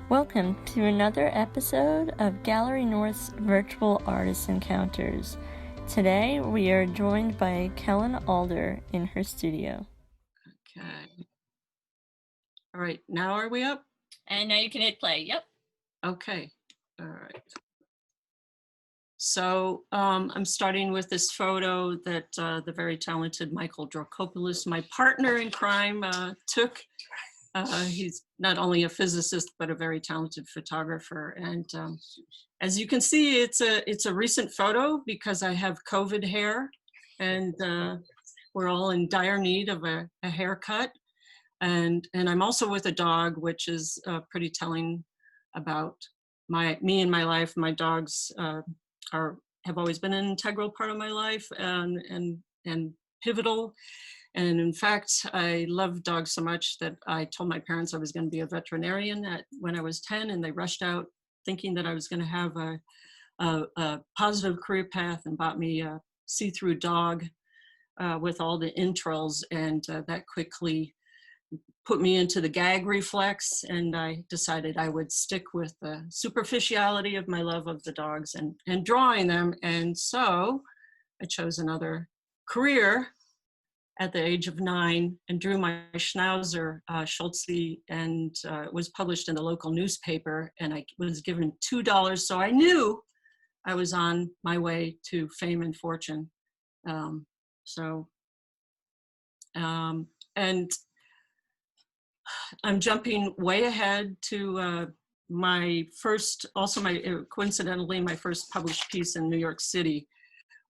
Welcome to another episode of Gallery North's Virtual Artist Encounters. Today we are joined by Kelynn Alder in her studio. Okay. All right, now are we up? And now you can hit play, yep. Okay, all right. So I'm starting with this photo that the very talented Michael Dracopoulos, my partner in crime, took. He's not only a physicist, but a very talented photographer. And as you can see, it's a recent photo because I have COVID hair and we're all in dire need of a haircut. And I'm also with a dog, which is pretty telling about me and my life. My dogs have always been an integral part of my life and pivotal. And in fact, I love dogs so much that I told my parents I was going to be a veterinarian when I was 10, and they rushed out thinking that I was going to have a positive career path and bought me a see-through dog with all the entrails, and that quickly put me into the gag reflex, and I decided I would stick with the superficiality of my love of the dogs and drawing them. And so I chose another career at the age of 9 and drew my Schnauzer, Schultze, and it was published in the local newspaper, and I was given $2, so I knew I was on my way to fame and fortune. And I'm jumping way ahead to coincidentally, my first published piece in New York City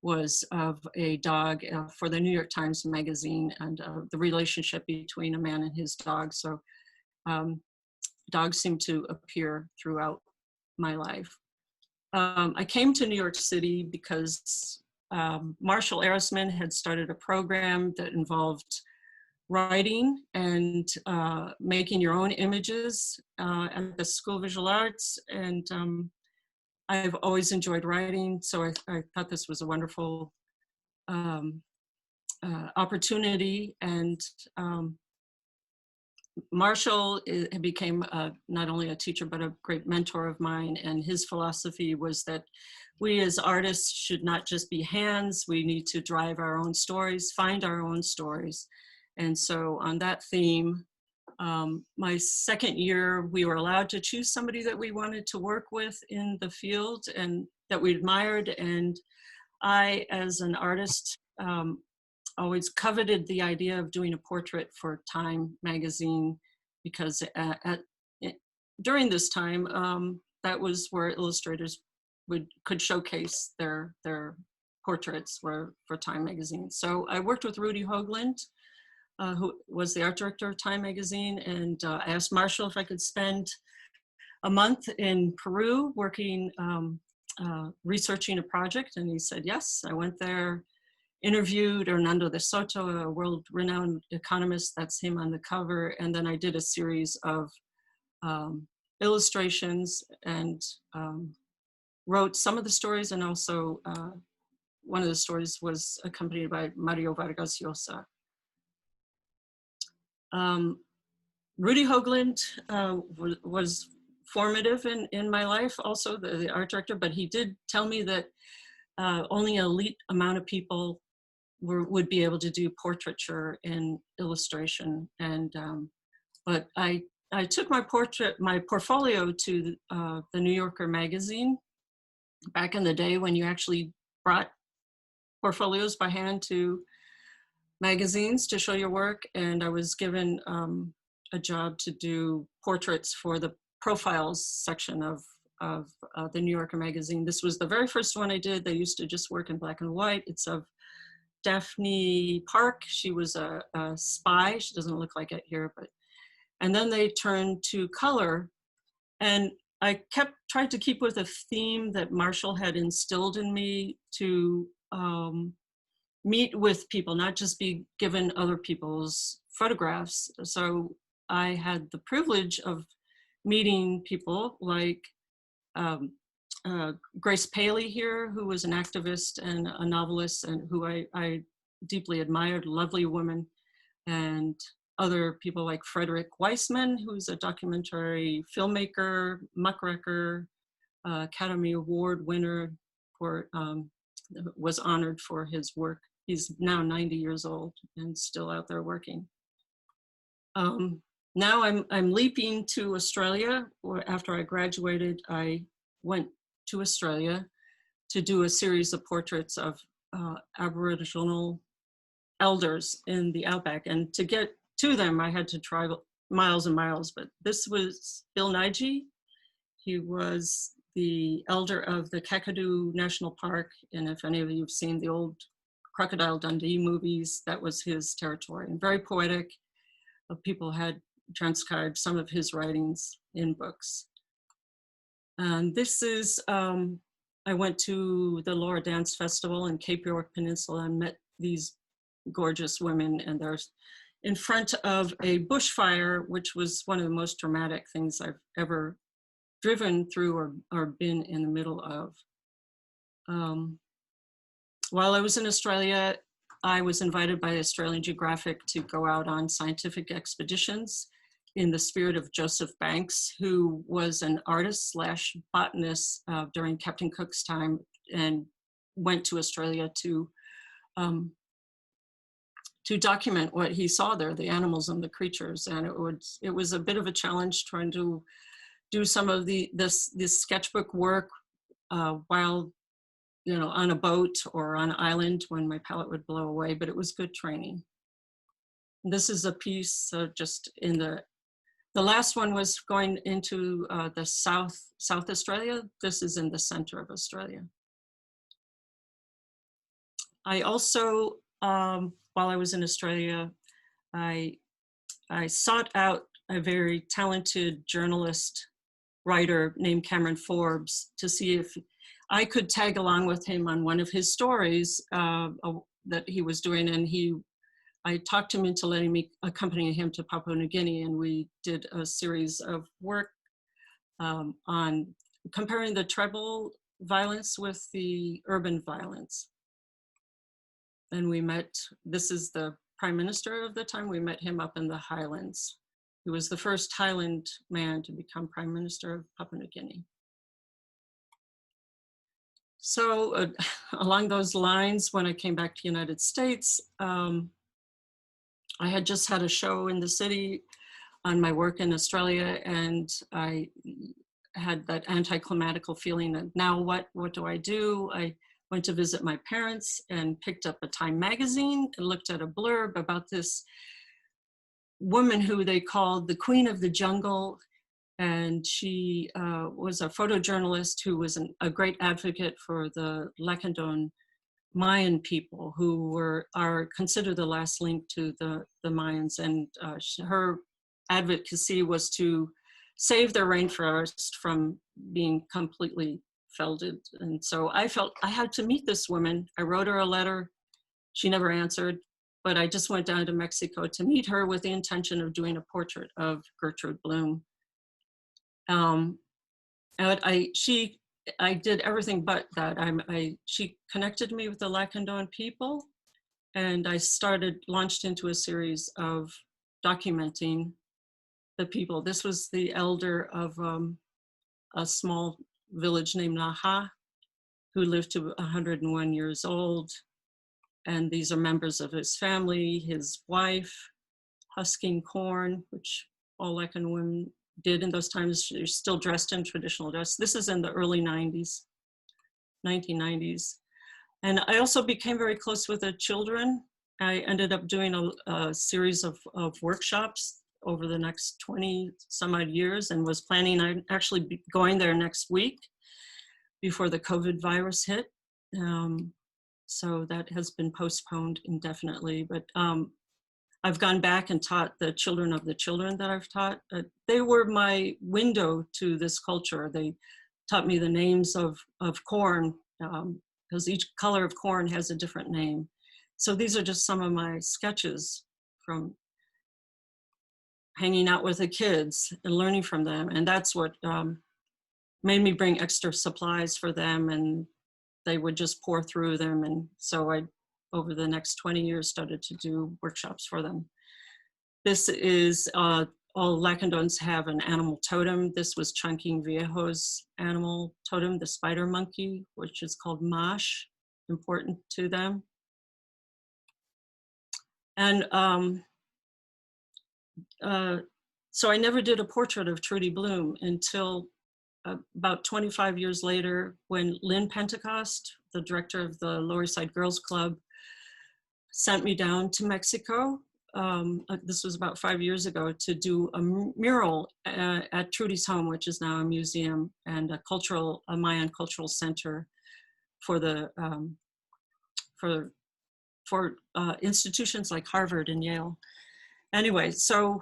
was of a dog for the New York Times Magazine, and the relationship between a man and his dog. So dogs seem to appear throughout my life. I came to New York City because Marshall Arisman had started a program that involved writing and making your own images at the School of Visual Arts. And I've always enjoyed writing, so I thought this was a wonderful opportunity. And Marshall became not only a teacher, but a great mentor of mine. And his philosophy was that we as artists should not just be hands, we need to drive our own stories, find our own stories. And so on that theme, my second year, we were allowed to choose somebody that we wanted to work with in the field and that we admired. And I, as an artist, always coveted the idea of doing a portrait for Time magazine, because during this time, that was where illustrators could showcase their portraits for Time magazine. So I worked with Rudy Hoagland, who was the art director of Time magazine, and I asked Marshall if I could spend a month in Peru working, researching a project, and he said yes. I went there, interviewed Hernando de Soto, a world-renowned economist, that's him on the cover, and then I did a series of illustrations and wrote some of the stories, and also one of the stories was accompanied by Mario Vargas Llosa. Rudy Hoagland was formative in my life, also the art director, but he did tell me that only an elite amount of people would be able to do portraiture and illustration. And but I took my portfolio to the New Yorker magazine back in the day when you actually brought portfolios by hand to magazines to show your work, and I was given a job to do portraits for the profiles section of the New Yorker magazine. This was the very first one I did. They used to just work in black and white. It's of Daphne Park. She was a spy. She doesn't look like it here, and then they turned to color, and I tried to keep with a theme that Marshall had instilled in me to meet with people, not just be given other people's photographs. So I had the privilege of meeting people like Grace Paley here, who was an activist and a novelist, and who I deeply admired, lovely woman, and other people like Frederick Weissman, who's a documentary filmmaker, muckraker, Academy Award winner for, was honored for his work. He's now 90 years old and still out there working. Now I'm leaping to Australia. After I graduated, I went to Australia to do a series of portraits of Aboriginal elders in the outback. And to get to them, I had to travel miles and miles, but this was Bill Nighy. He was the elder of the Kakadu National Park. And if any of you have seen the old Crocodile Dundee movies, that was his territory, and very poetic. People had transcribed some of his writings in books. And this is, I went to the Laura Dance Festival in Cape York Peninsula and met these gorgeous women, and they're in front of a bushfire, which was one of the most dramatic things I've ever driven through or been in the middle of. While I was in Australia, I was invited by Australian Geographic to go out on scientific expeditions in the spirit of Joseph Banks, who was an artist slash botanist during Captain Cook's time, and went to Australia to document what he saw there, the animals and the creatures. And it was a bit of a challenge trying to do some of this sketchbook work while, you know, on a boat or on an island when my palette would blow away, but it was good training. This is a piece just in the last one was going into the South Australia. This is in the center of Australia. I also, while I was in Australia, I sought out a very talented journalist writer named Cameron Forbes to see if I could tag along with him on one of his stories that he was doing. And I talked him into letting me accompany him to Papua New Guinea, and we did a series of work on comparing the tribal violence with the urban violence. And we met, this is the Prime Minister of the time, we met him up in the Highlands. He was the first Highland man to become Prime Minister of Papua New Guinea. So along those lines, when I came back to the United States, I had just had a show in the city on my work in Australia, and I had that anticlimactical feeling that now what do I do? I went to visit my parents and picked up a Time magazine and looked at a blurb about this woman who they called the Queen of the Jungle. And she was a photojournalist who was a great advocate for the Lacandon Mayan people, who are considered the last link to the Mayans. And her advocacy was to save their rainforest from being completely felled. And so I felt I had to meet this woman. I wrote her a letter. She never answered, but I just went down to Mexico to meet her with the intention of doing a portrait of Gertrude Bloom. I did everything but that. She connected me with the Lacandon people, and I launched into a series of documenting the people. This was the elder of a small village named Naha, who lived to 101 years old. And these are members of his family, his wife, husking corn, which all Lacandon women did in those times. They're still dressed in traditional dress. This is in the early 1990s. And I also became very close with the children. I ended up doing a series of workshops over the next 20 some odd years, and was planning on actually going there next week before the COVID virus hit. So that has been postponed indefinitely, but I've gone back and taught the children of the children that I've taught. They were my window to this culture. They taught me the names of corn, because each color of corn has a different name. So these are just some of my sketches from hanging out with the kids and learning from them. And that's what made me bring extra supplies for them, and they would just pour through them. And so I, over the next 20 years, started to do workshops for them. This is, all Lacandons have an animal totem. This was Chunking Viejo's animal totem, the spider monkey, which is called Mosh, important to them. And so I never did a portrait of Trudy Bloom until about 25 years later, when Lynn Pentecost, the director of the Lower East Side Girls Club, sent me down to Mexico. This was about 5 years ago, to do a mural at Trudy's home, which is now a museum and a Mayan cultural center for the for institutions like Harvard and Yale. Anyway, so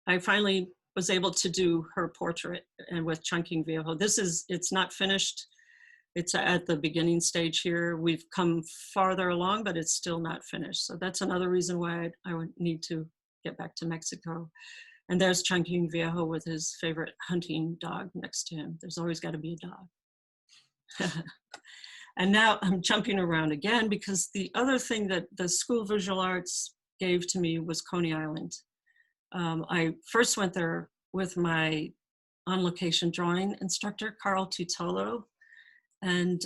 I finally was able to do her portrait, and with Chunking Viejo. It's not finished. It's at the beginning stage here. We've come farther along, but it's still not finished. So that's another reason why I would need to get back to Mexico. And there's Chunking Viejo with his favorite hunting dog next to him. There's always got to be a dog. And now I'm jumping around again, because the other thing that the School of Visual Arts gave to me was Coney Island. I first went there with my on-location drawing instructor, Carl Tutolo. And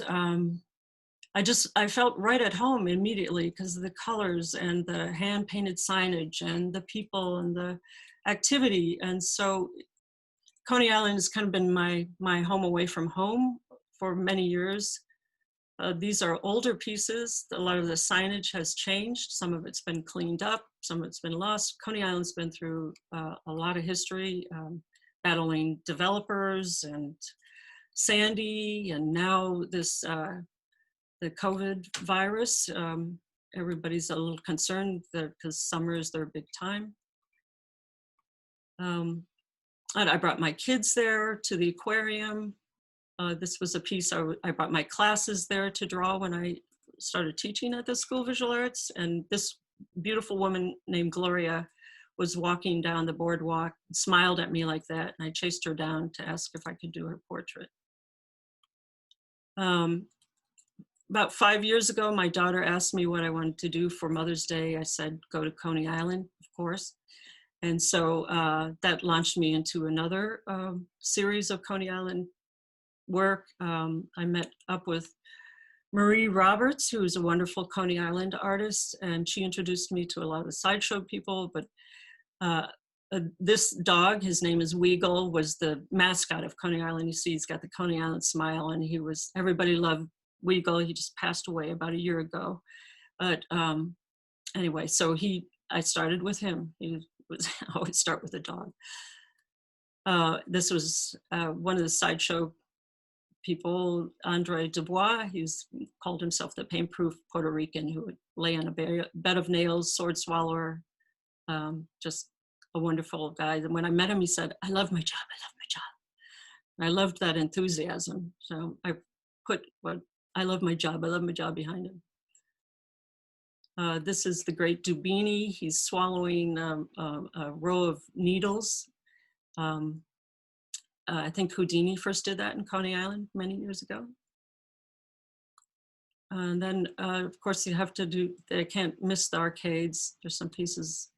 I felt right at home immediately, because of the colors and the hand-painted signage and the people and the activity. And so Coney Island has kind of been my home away from home for many years. These are older pieces. A lot of the signage has changed. Some of it's been cleaned up, some of it's been lost. Coney Island's been through a lot of history, battling developers and Sandy, and now this, the COVID virus. Everybody's a little concerned because summer is their big time. And I brought my kids there to the aquarium. This was a piece I brought my classes there to draw when I started teaching at the School of Visual Arts. And this beautiful woman named Gloria was walking down the boardwalk, smiled at me like that, and I chased her down to ask if I could do her portrait. About 5 years ago, my daughter asked me what I wanted to do for Mother's Day. I said, go to Coney Island, of course. And so that launched me into another series of Coney Island work. I met up with Marie Roberts, who is a wonderful Coney Island artist, and she introduced me to a lot of sideshow people. But this dog, his name is Weagle, was the mascot of Coney Island. You see, he's got the Coney Island smile, and everybody loved Weagle. He just passed away about a year ago. But anyway, so I started with him. I always start with a dog. This was one of the sideshow people, Andre Dubois. He's called himself the pain-proof Puerto Rican who would lay on a bed of nails, sword swallower, just a wonderful guy. And when I met him, he said, I love my job, I love my job. And I loved that enthusiasm. So I put I love my job behind him. This is the great Dubini. He's swallowing a row of needles. I think Houdini first did that in Coney Island many years ago. And then, of course, they can't miss the arcades. There's some pieces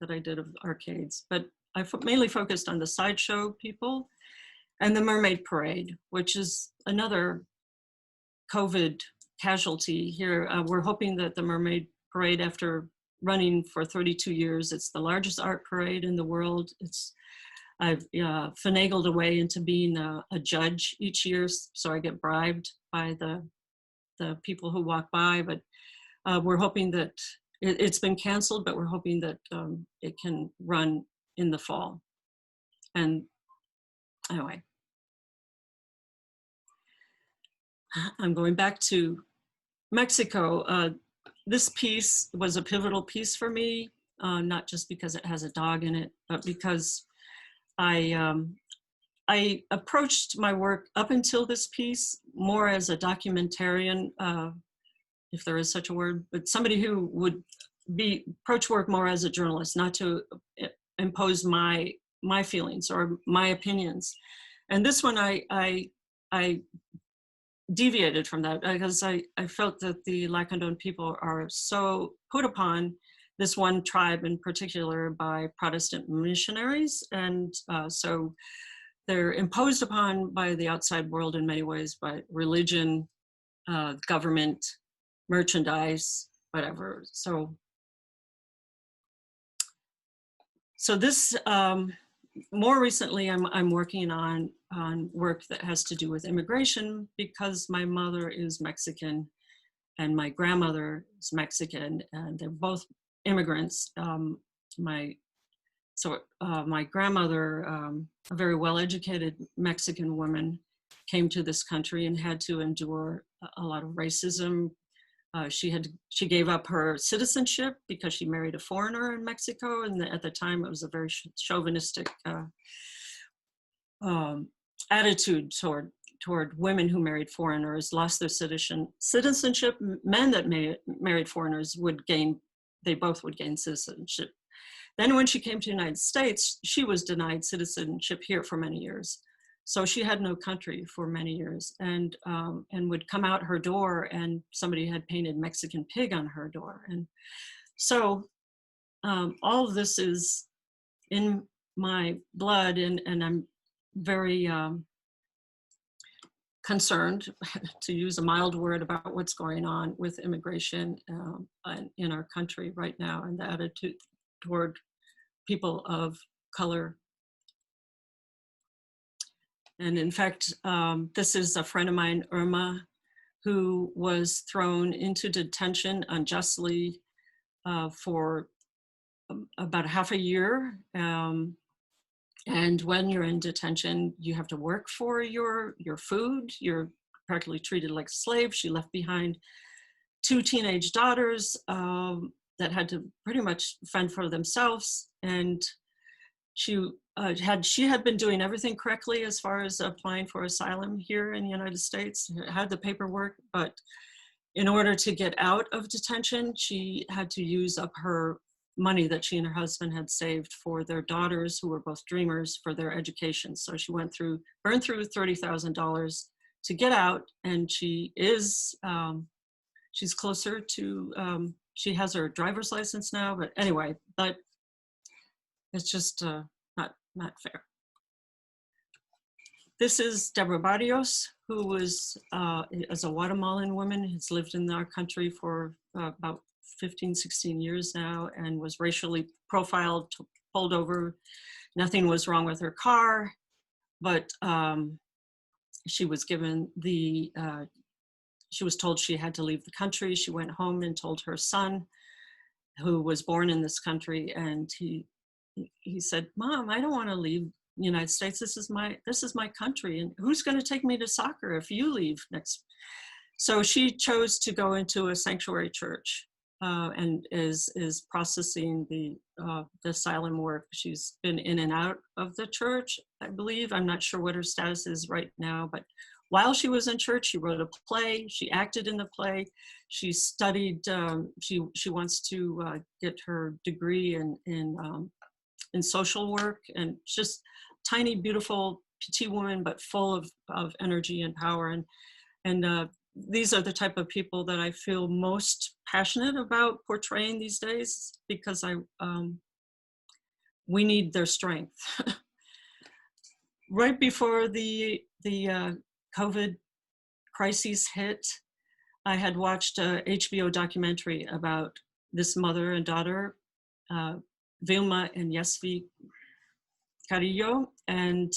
that I did of arcades, but I mainly focused on the sideshow people and the Mermaid Parade, which is another COVID casualty here. We're hoping that the Mermaid Parade, after running for 32 years, it's the largest art parade in the world. I've finagled a way into being a judge each year, so I get bribed by the people who walk by. But we're hoping that it's been canceled, but we're hoping that it can run in the fall. And anyway, I'm going back to Mexico. This piece was a pivotal piece for me, not just because it has a dog in it, but because I approached my work up until this piece more as a documentarian, if there is such a word, but somebody who would approach work more as a journalist, not to impose my feelings or my opinions. And this one, I deviated from that because I felt that the Lacandon people are so put upon this one tribe in particular by Protestant missionaries. And so they're imposed upon by the outside world in many ways, by religion, government, merchandise, whatever. So this, more recently, I'm working on work that has to do with immigration, because my mother is Mexican and my grandmother is Mexican, and they're both immigrants. My grandmother, a very well-educated Mexican woman, came to this country and had to endure a lot of racism. She gave up her citizenship because she married a foreigner in Mexico, and at the time it was a very chauvinistic attitude toward women who married foreigners, lost their citizenship. Men that married foreigners they both would gain citizenship. Then when she came to the United States, she was denied citizenship here for many years. So she had no country for many years, and would come out her door and somebody had painted Mexican pig on her door. And so all of this is in my blood, and I'm very concerned, to use a mild word, about what's going on with immigration in our country right now, and the attitude toward people of color. And in fact, this is a friend of mine, Irma, who was thrown into detention unjustly for about half a year. And when you're in detention, you have to work for your food. You're practically treated like a slave. She left behind 2 teenage daughters that had to pretty much fend for themselves. And she had been doing everything correctly as far as applying for asylum here in the United States, had the paperwork, but in order to get out of detention, she had to use up her money that she and her husband had saved for their daughters, who were both dreamers, for their education. So she burned through $30,000 to get out, and she is, she's closer to, she has her driver's license now, but anyway, but it's just not fair. This is Deborah Barrios, who is a Guatemalan woman, has lived in our country for about 15, 16 years now, and was racially profiled, pulled over. Nothing was wrong with her car, but she was given she was told she had to leave the country. She went home and told her son, who was born in this country, and he said, "Mom, I don't want to leave the United States. This is my country, and who's going to take me to soccer if you leave next?" So she chose to go into a sanctuary church and is processing the asylum work. She's been in and out of the church, I believe. I'm not sure what her status is right now, but while she was in church, she wrote a play. She acted in the play. She studied. She wants to get her degree in social work, and just tiny, beautiful, petite woman, but full of energy and power. And these are the type of people that I feel most passionate about portraying these days, because we need their strength. Right before the COVID crises hit, I had watched a HBO documentary about this mother and daughter, Vilma and Yesvi Carrillo, and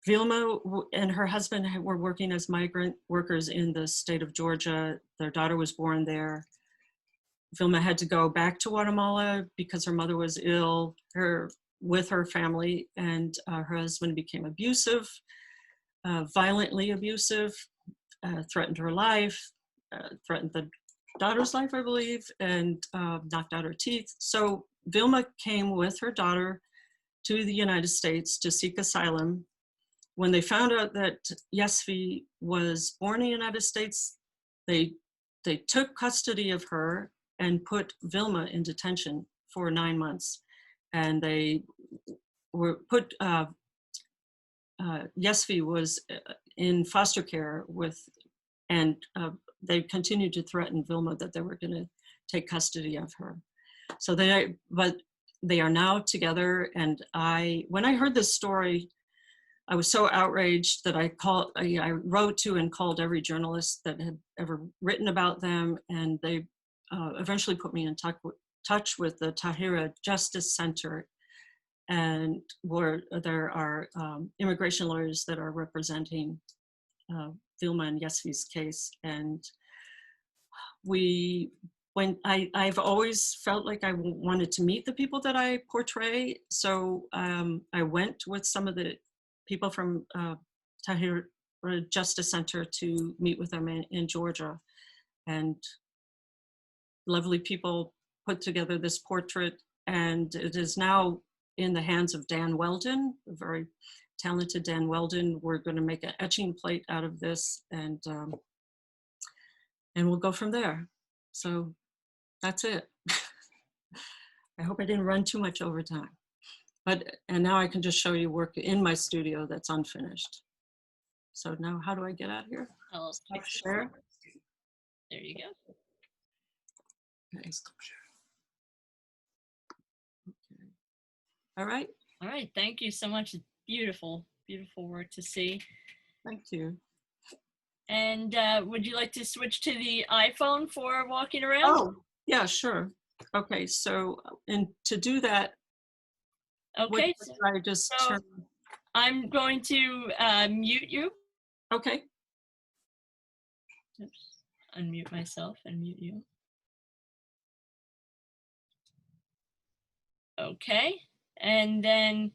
Vilma and her husband were working as migrant workers in the state of Georgia. Their daughter was born there. Vilma had to go back to Guatemala because her mother was ill with her family, and her husband became abusive, violently abusive, threatened her life, threatened the daughter's life, I believe, and knocked out her teeth. So Vilma came with her daughter to the United States to seek asylum. When they found out that Yesvi was born in the United States, they took custody of her and put Vilma in detention for 9 months. And they were put, Yesvi was in foster care and they continued to threaten Vilma that they were going to take custody of her. So but they are now together. And when I heard this story, I was so outraged that I wrote to and called every journalist that had ever written about them. And they eventually put me in touch with the Tahira Justice Center, and where there are immigration lawyers that are representing Vilma and Yesvi's case. And I've always felt like I wanted to meet the people that I portray. So I went with some of the people from Tahir Justice Center to meet with them in Georgia. And lovely people put together this portrait, and it is now in the hands of Dan Weldon, a very talented Dan Weldon. We're going to make an etching plate out of this, and we'll go from there. So that's it. I hope I didn't run too much over time. And now I can just show you work in my studio that's unfinished. So now how do I get out of here? I'll Stop share. There you go. Okay. All right. All right. Thank you so much. Beautiful, beautiful work to see. Thank you. And would you like to switch to the iPhone for walking around? Oh, yeah, sure. Okay, so to do that, Okay. I just turn. I'm going to mute you. Okay. Oops. Unmute myself and mute you. Okay. And then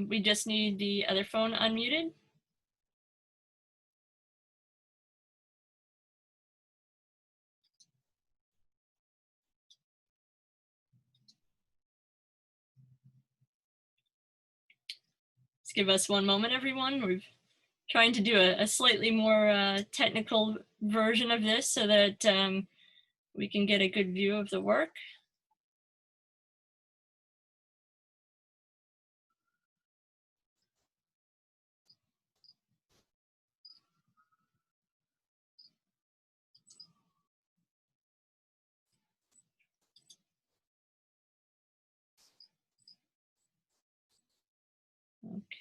we just need the other phone unmuted. Just give us one moment, everyone. We're trying to do a slightly more technical version of this so that we can get a good view of the work.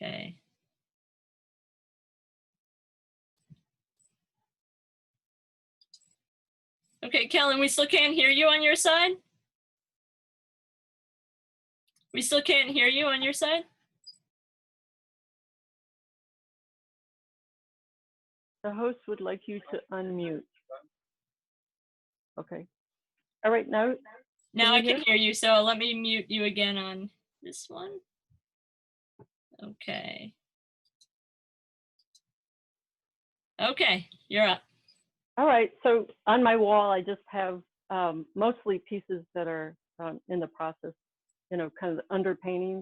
Okay. Okay, Kelynn, we still can't hear you on your side? We still can't hear you on your side? The host would like you to unmute. Okay. All right, now. Now I can hear you, so let me mute you again on this one. Okay. Okay, you're up. All right, so on my wall, I just have mostly pieces that are in the process, you know, kind of underpaintings.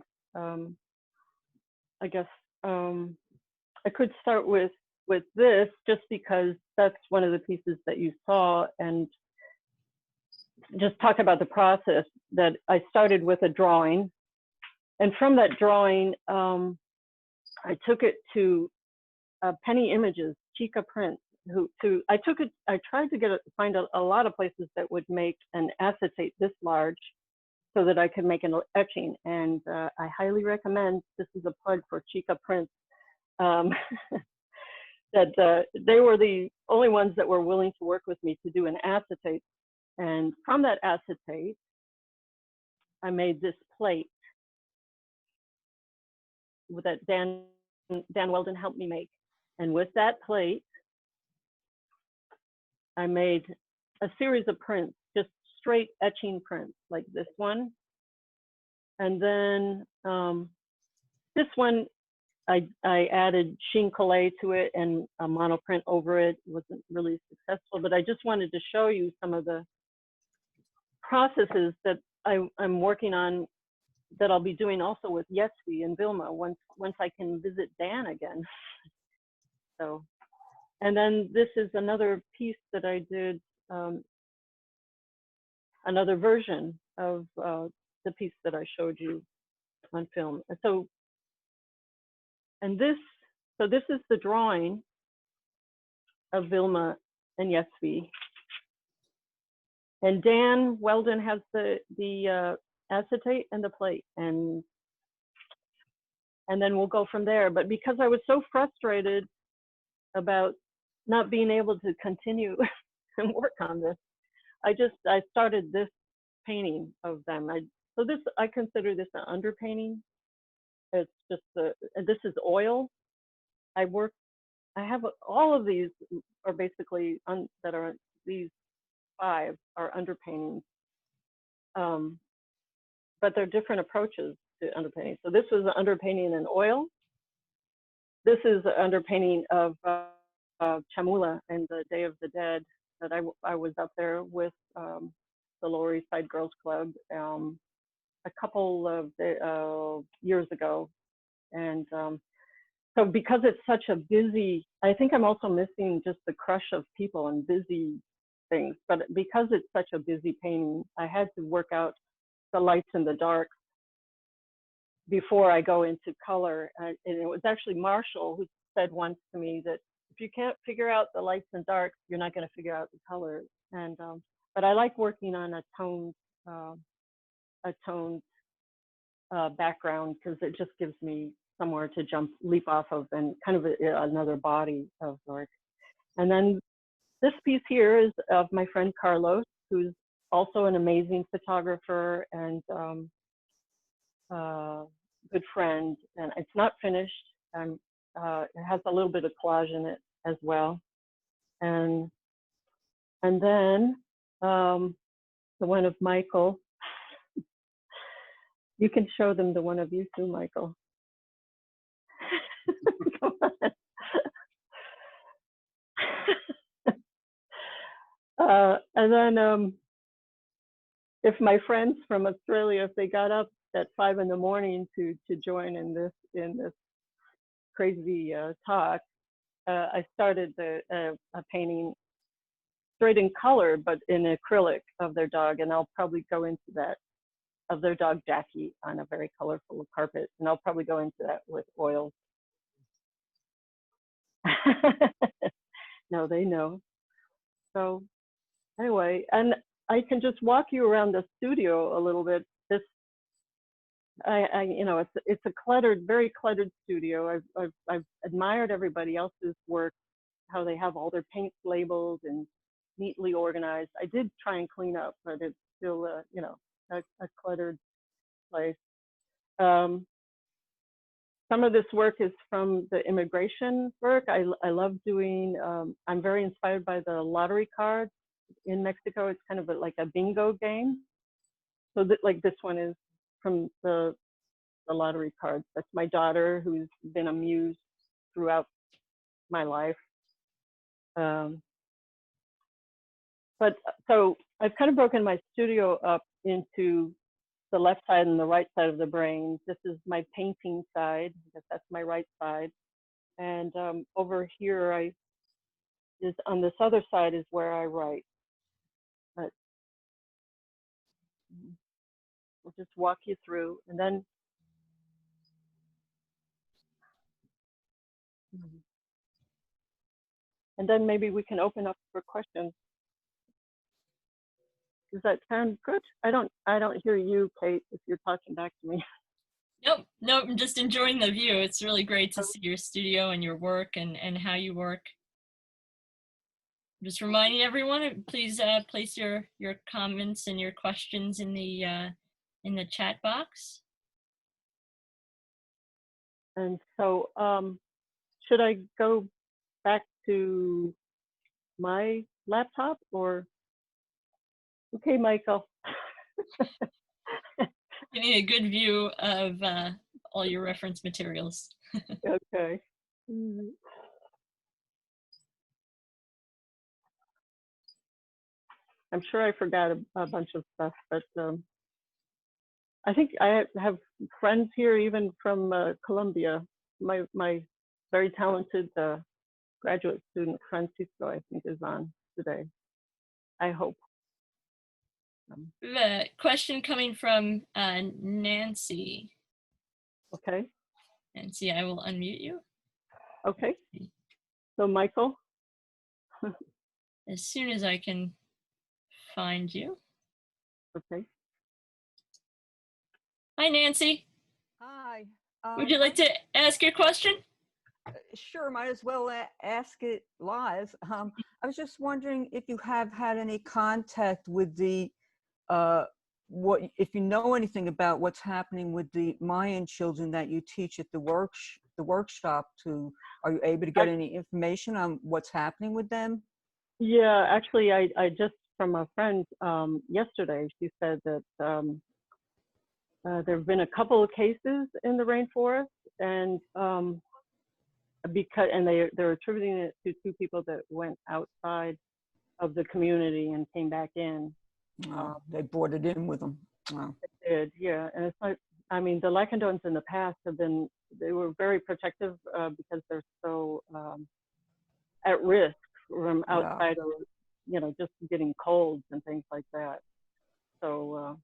I guess I could start with this just because that's one of the pieces that you saw, and just talk about the process that I started with a drawing. And from that drawing, I took it to Penny Images, Chica Prints, I tried to find a lot of places that would make an acetate this large so that I could make an etching. And I highly recommend, this is a plug for Chica Prints, that they were the only ones that were willing to work with me to do an acetate. And from that acetate, I made this plate that Dan Weldon helped me make. And with that plate, I made a series of prints, just straight etching prints like this one. And then this one, I added sheen collé to it and a monoprint over it. It wasn't really successful, but I just wanted to show you some of the processes that I'm working on, that I'll be doing also with Yesvi and Vilma once I can visit Dan again. So, and then this is another piece that I did, another version of the piece that I showed you on film. So this is the drawing of Vilma and Yesvi. And Dan Weldon has the acetate and the plate, and then we'll go from there. But because I was so frustrated about not being able to continue and work on this, I started this painting of them. I consider this an underpainting. It's just this is oil. I have all of these are basically that are these 5 are underpaintings, but they're different approaches to underpainting. So this was an underpainting in oil. This is an underpainting of Chamula and the Day of the Dead that I was up there with the Lower East Side Girls Club a couple of years ago. And so because it's such a busy, I think I'm also missing just the crush of people and busy things, but because it's such a busy painting, I had to work out the lights and the darks before I go into color. And it was actually Marshall who said once to me that if you can't figure out the lights and darks, you're not going to figure out the colors. And but I like working on a toned background because it just gives me somewhere to leap off of, and kind of another body of work. And then this piece here is of my friend Carlos, who's also an amazing photographer and good friend. And it's not finished. It has a little bit of collage in it as well. And then the one of Michael. You can show them the one of you too, Michael. Come on. And then if my friends from Australia, if they got up at 5 in the morning to join in this crazy talk, I started a painting straight in color, but in acrylic of their dog, and I'll probably go into that, of their dog Jackie on a very colorful carpet, and I'll probably go into that with oils. No, they know. So anyway, and I can just walk you around the studio a little bit. This, you know, it's a cluttered, very cluttered studio. I've admired everybody else's work, how they have all their paints labeled and neatly organized. I did try and clean up, but it's still, you know, a cluttered place. Some of this work is from the immigration work. I love doing, I'm very inspired by the lottery cards in Mexico. It's kind of like a bingo game. So like this one is from the lottery cards. That's my daughter, who's been a muse throughout my life. But so I've kind of broken my studio up into the left side and the right side of the brain. This is my painting side. That's my right side. And over here, on this other side is where I write. But we'll just walk you through, and then maybe we can open up for questions. Does that sound good? I don't hear you, Kate, if you're talking back to me. Nope, I'm just enjoying the view. It's really great to see your studio and your work and how you work. Just reminding everyone, please place your comments and your questions in the chat box. And so should I go back to my laptop or? Okay, Michael. Getting a good view of all your reference materials. Okay. I'm sure I forgot a bunch of stuff, but I think I have friends here, even from Colombia. My very talented graduate student, Francisco, I think, is on today. I hope. The question coming from Nancy. Okay. Nancy, I will unmute you. Okay. So Michael. As soon as I can find you. Okay. Hi, Nancy. Hi. Would you like to ask your question? Sure, might as well ask it live. I was just wondering if you have had any contact with the, if you know anything about what's happening with the Mayan children that you teach at the workshop. Are you able to get any information on what's happening with them? Yeah, actually, I just from a friend yesterday, she said that there have been a couple of cases in the rainforest, and they're attributing it to two people that went outside of the community and came back in. They brought it in with them. Wow. They did, yeah. And it's like, I mean, the Lacandons in the past they were very protective because they're so at risk from outside of, just getting colds and things like that. So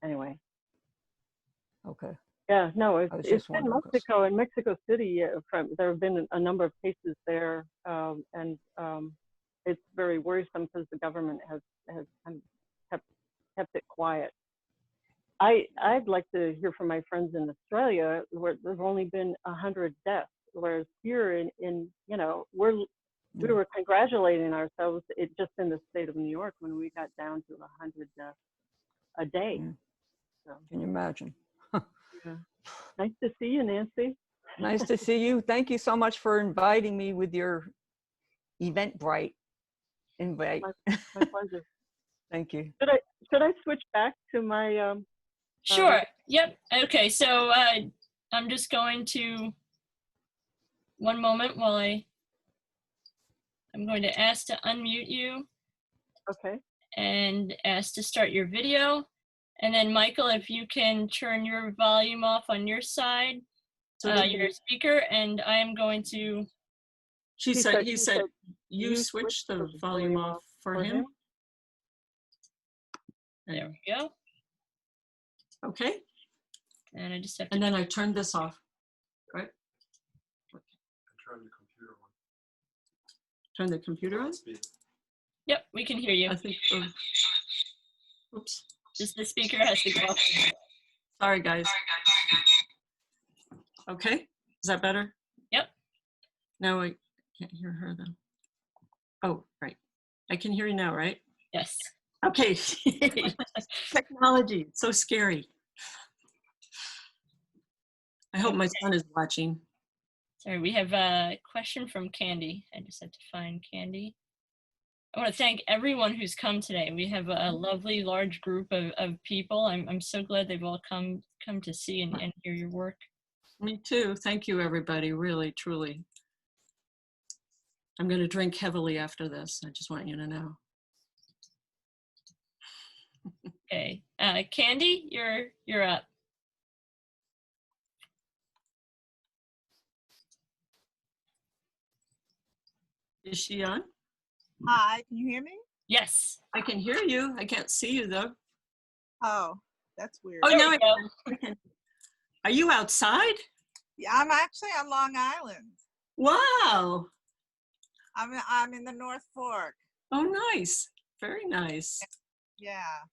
anyway. Okay. Yeah, no, it's in Mexico and Mexico City. There have been a number of cases there, and it's very worrisome because the government has kind of kept it quiet. I'd like to hear from my friends in Australia where there've only been 100 deaths, whereas here in we were congratulating ourselves just in the state of New York when we got down to 100 deaths a day. So, can you imagine? Yeah. Nice to see you, Nancy. Nice to see you. Thank you so much for inviting me with your Eventbrite invite. My pleasure. Thank you. Should I switch back to my Sure. Yep. Okay. So I'm just going to, one moment while I'm going to ask to unmute you. Okay. And ask to start your video. And then Michael, if you can turn your volume off on your side, your speaker, and I am going to. He said you switch the volume off for him. There we go. Okay. And I just have to. And then I turned this off, right? Okay. Turn the computer on. Turn the computer on? Yep, we can hear you. I think. Oops. Just the speaker has to go off. Sorry, guys. Okay. Is that better? Yep. No, I can't hear her though. Oh, right. I can hear you now, right? Yes. Okay. Technology, it's so scary. I hope my son is watching. Sorry, we have a question from Candy. I just had to find Candy. I want to thank everyone who's come today. We have a lovely large group of people. I'm so glad they've all come to see and hear your work. Me too. Thank you, everybody. Really, truly. I'm going to drink heavily after this. I just want you to know. Okay, Candy, you're up. Is she on? Hi, can you hear me? Yes. I can hear you. I can't see you though. Oh, that's weird. Oh, There no. we go. Are you outside? Yeah, I'm actually on Long Island. Wow. I'm in the North Fork. Oh, nice. Very nice. Yeah.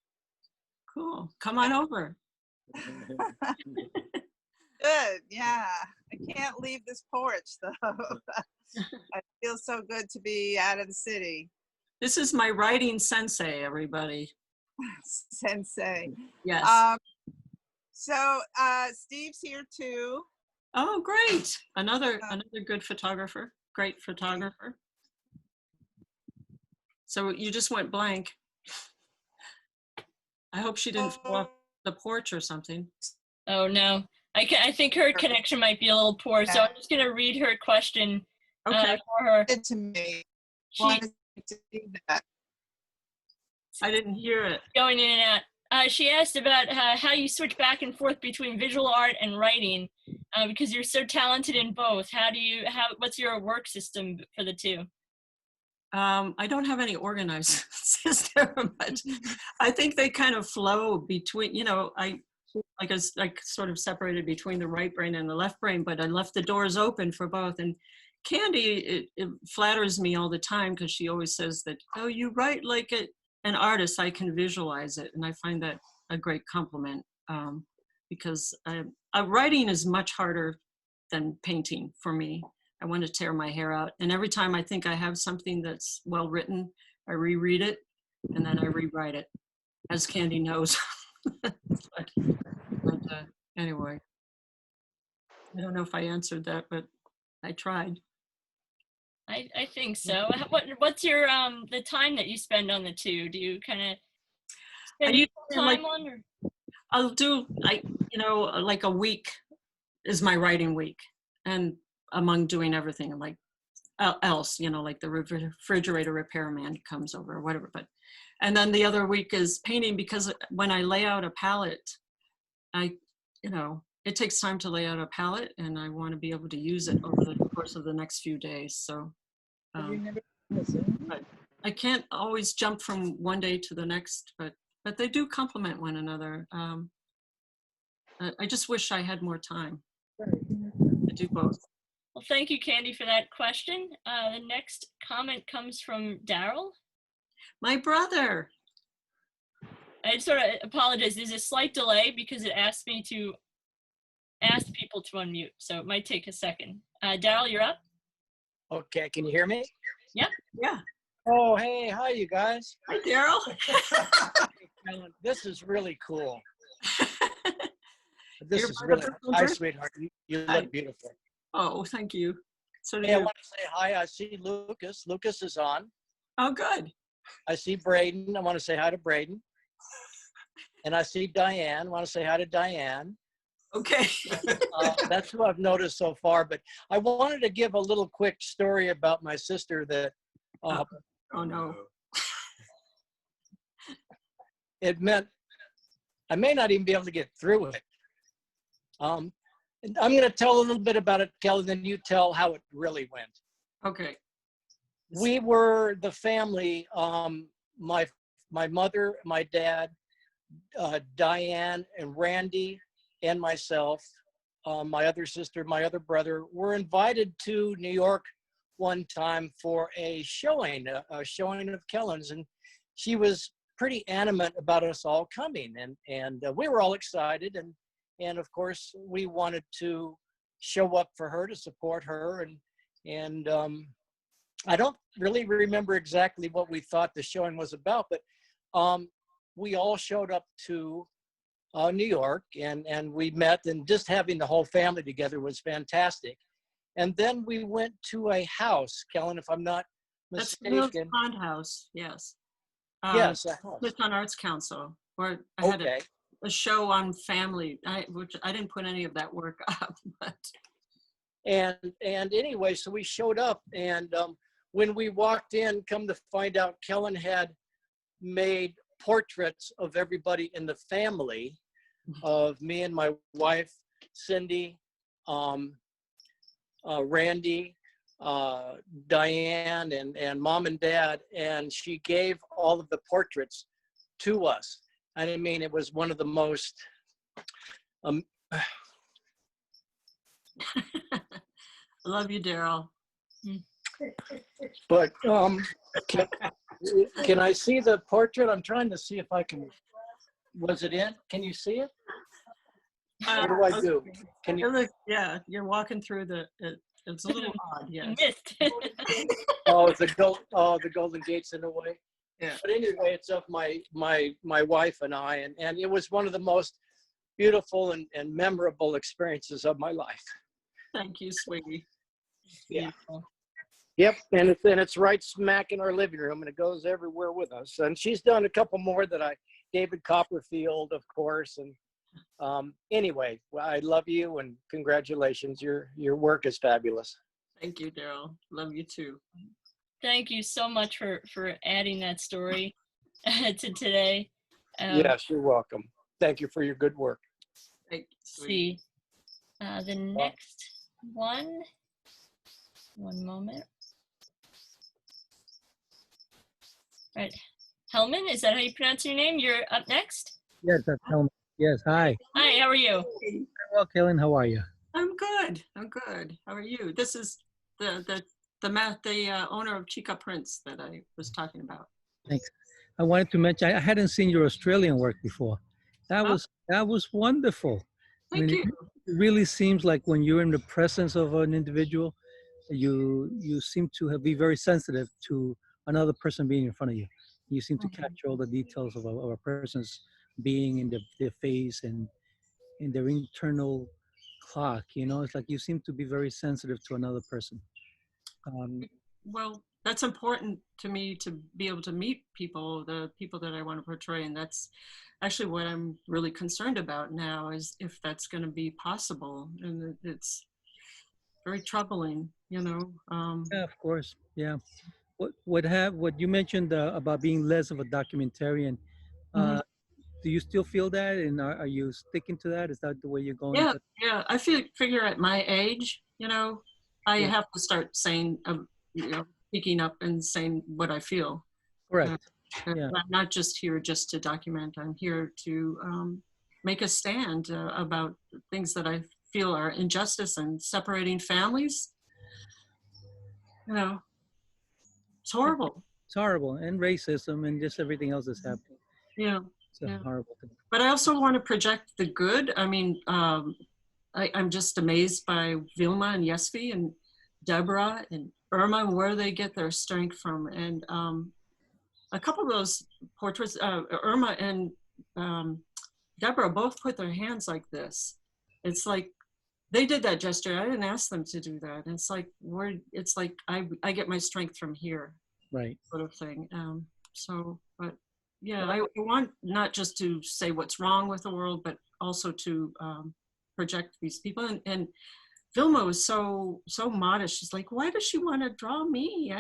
Cool. Come on over. Good. Yeah. I can't leave this porch though. I feel so good to be out of the city. This is my writing sensei, everybody. Sensei. Yes. So Steve's here too. Oh, great. Another good photographer. Great photographer. So you just went blank. I hope she didn't fall off the porch or something. Oh no, I think her connection might be a little poor, so I'm just gonna read her question Okay. for her. Good to me. She's To do that. I didn't hear it. going in and out. She asked about how you switch back and forth between visual art and writing, because you're so talented in both. What's your work system for the two? I don't have any organized system, but I think they kind of flow between, I sort of separated between the right brain and the left brain, but I left the doors open for both. And Candy, it flatters me all the time because she always says that, oh, you write like an artist. I can visualize it. And I find that a great compliment because writing is much harder than painting for me. I want to tear my hair out. And every time I think I have something that's well written, I reread it and then I rewrite it, as Candy knows. but anyway, I don't know if I answered that, but I tried. I think so. What's your the time that you spend on the two? Do you kind of spend equal time on, or? I'll do like a week is my writing week, and among doing everything like else, like the refrigerator repairman comes over or whatever. And then the other week is painting, because when I lay out a palette, it takes time to lay out a palette, and I want to be able to use it over the course of the next few days. So. But I can't always jump from one day to the next, but they do complement one another. I just wish I had more time to do both. Well, thank you, Candy, for that question. The next comment comes from Daryl. My brother. I sort of apologize. There's a slight delay because it asked me to ask people to unmute, so it might take a second. Daryl, you're up. Okay, can you hear me? Yep. Yeah. Oh, hey, hi, you guys. Hi, Daryl. This is really cool. This is really, hi, sweetheart. You look beautiful. Oh, thank you. So hey, I want to say hi. I see Lucas. Lucas is on. Oh, good. I see Braden. I want to say hi to Braden. And I see Diane. I want to say hi to Diane. Okay. That's what I've noticed so far. But I wanted to give a little quick story about my sister that. Oh no. It meant I may not even be able to get through it. I'm going to tell a little bit about it, Kelly, then you tell how it really went. Okay. We were the family, my mother, my dad, Diane and Randy and myself, my other sister, my other brother, were invited to New York one time for a showing of Kelyn's, and she was pretty animate about us all coming, and we were all excited, and of course we wanted to show up for her, to support her, and I don't really remember exactly what we thought the showing was about, but we all showed up to New York, and we met, and just having the whole family together was fantastic. And then we went to a house, Kelynn, if I'm not mistaken. That's the Pond House, yes. Yes, a house. Smithtown Arts Council, where I had a show on family, which I didn't put any of that work up. But. And anyway, so we showed up, and when we walked in, come to find out, Kelynn had made portraits of everybody in the family, of me and my wife, Cindy, Randy, Diane, and mom and dad, and she gave all of the portraits to us. And I mean, it was one of the most Love you, Daryl. But can I see the portrait? I'm trying to see if I can. Was it in? Can you see it? What do I do? Can you? Yeah, you're walking through it's a little odd. Yes. Oh, the Golden Gate's in a way. Yeah. But anyway, it's of my wife and I, and it was one of the most beautiful and memorable experiences of my life. Thank you, sweetie. Yeah. Beautiful. Yep, and it's right smack in our living room, and it goes everywhere with us. And she's done a couple more that David Copperfield, of course. And anyway, I love you and congratulations. Your work is fabulous. Thank you, Daryl. Love you too. Thank you so much for adding that story to today. Yes, you're welcome. Thank you for your good work. Thank you, see the next one. One moment. All right, Hellman, is that how you pronounce your name? You're up next. Yes, that's Hellman. Yes, hi. Hi, how are you? Very well, Kelynn. How are you? I'm good. I'm good. How are you? This is the owner of Chica Prints that I was talking about. Thanks. I wanted to mention, I hadn't seen your Australian work before. That was wonderful. I Thank mean, you. it really seems like when you're in the presence of an individual, you seem to be very sensitive to another person being in front of you. You seem to capture all the details of a person's being in their face and in their internal clock. You know, it's like you seem to be very sensitive to another person. Well, that's important to me, to be able to meet people, the people that I want to portray. And that's actually what I'm really concerned about now, is if that's going to be possible. And it's very troubling, you know. Yeah, of course. Yeah. What you mentioned about being less of a documentarian, Mhm. do you still feel that, and are you sticking to that? Is that the way you're going? Yeah. I figure at my age, you know, I Yeah. have to start saying, you know, speaking up and saying what I feel. Correct. Yeah. I'm not just here just to document. I'm here to make a stand about things that I feel are injustice and separating families. You know, it's horrible. It's horrible, and racism, and just everything else that's happening. Yeah. It's a horrible thing. But I also want to project the good. I mean, I'm just amazed by Vilma and Yesvi and Deborah and Irma, where they get their strength from. And a couple of those portraits, Irma and Deborah both put their hands like this. It's like they did that gesture. I didn't ask them to do that. And it's like I get my strength from here, right? Sort of thing. But yeah, I want not just to say what's wrong with the world, but also to project these people. And Vilma was so modest. She's like, why does she want to draw me?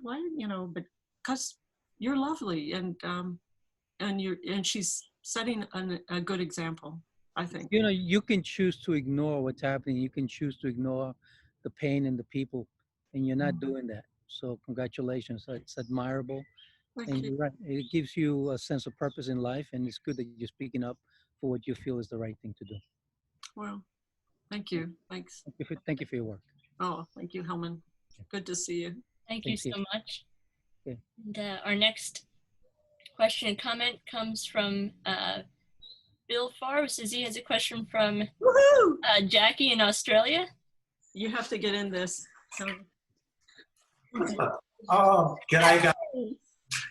Why, you know? But because you're lovely, and she's setting a good example, I think. You know, you can choose to ignore what's happening. You can choose to ignore the pain and the people, and you're not doing that. So congratulations. It's admirable. And you're right. It gives you a sense of purpose in life, and it's good that you're speaking up for what you feel is the right thing to do. Well, thank you. Thanks. Thank you for your work. Oh, thank you, Hellman. Good to see you. Thank you so much. Okay. And our next question and comment comes from Bill Farr. Says he has a question from Jackie in Australia. You have to get in this. Oh, g'day, guys.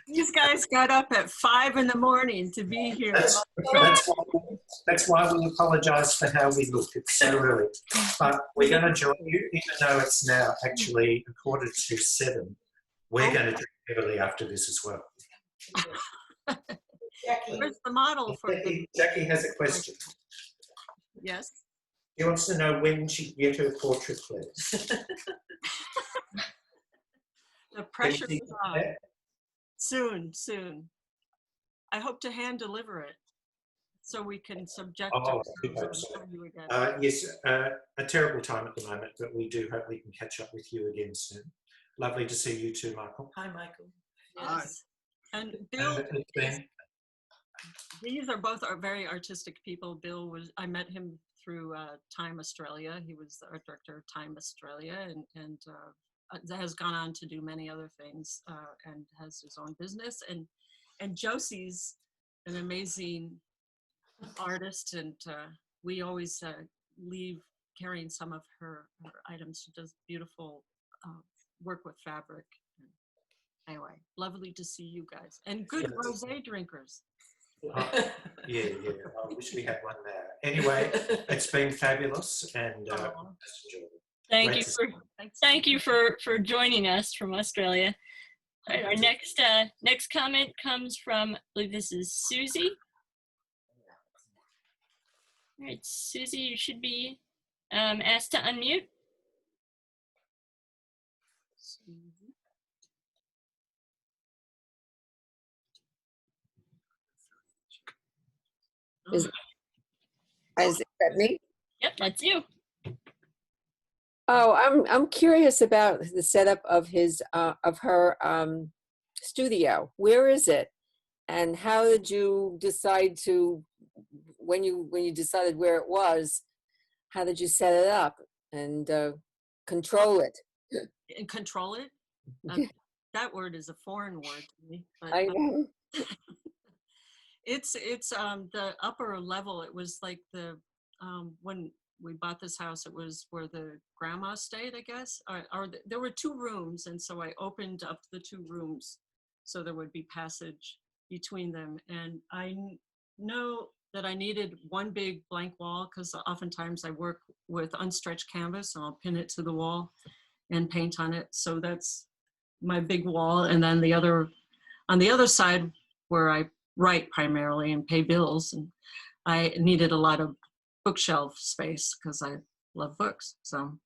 These guys got up at 5 in the morning to be here. That's why we apologise for how we look. It's so early. But we're going to join you, even though it's now actually 7:15. We're going to drink heavily after this as well. Where's the model for Jackie has a question. Yes. He wants to know when she can get her portrait, please. The pressure is on. Soon. I hope to hand deliver it so we can subject ourselves. Yes, a terrible time at the moment, but we do hope we can catch up with you again soon. Lovely to see you too, Michael. Hi, Michael. Yes. And Bill, these are both very artistic people. Bill I met him through Time Australia. He was the art director of Time Australia, and has gone on to do many other things, and has his own business. And Josie's an amazing artist, and we always leave carrying some of her items. She does beautiful work with fabric. Anyway, lovely to see you guys, and good rosé drinkers. Yeah. I wish we had one there. Anyway, it's been fabulous, and just enjoyed it. Thank you for joining us from Australia. All right, our next comment comes from, I believe this is Susie. All right, Susie, you should be asked to unmute. Is that me? Yep, that's you. Oh, I'm curious about the setup of her studio. Where is it, and how did you decide to, when you decided where it was, how did you set it up and control it? And control it. That word is a foreign word to me. But, I know. it's the upper level. It was like the when we bought this house, it was where the grandma stayed, I guess. There were 2 rooms, and so I opened up the 2 rooms so there would be passage between them. And I know that I needed one big blank wall because oftentimes I work with unstretched canvas and I'll pin it to the wall and paint on it. So that's my big wall. And then on the other side where I write primarily and pay bills, and I needed a lot of bookshelf space because I love books. So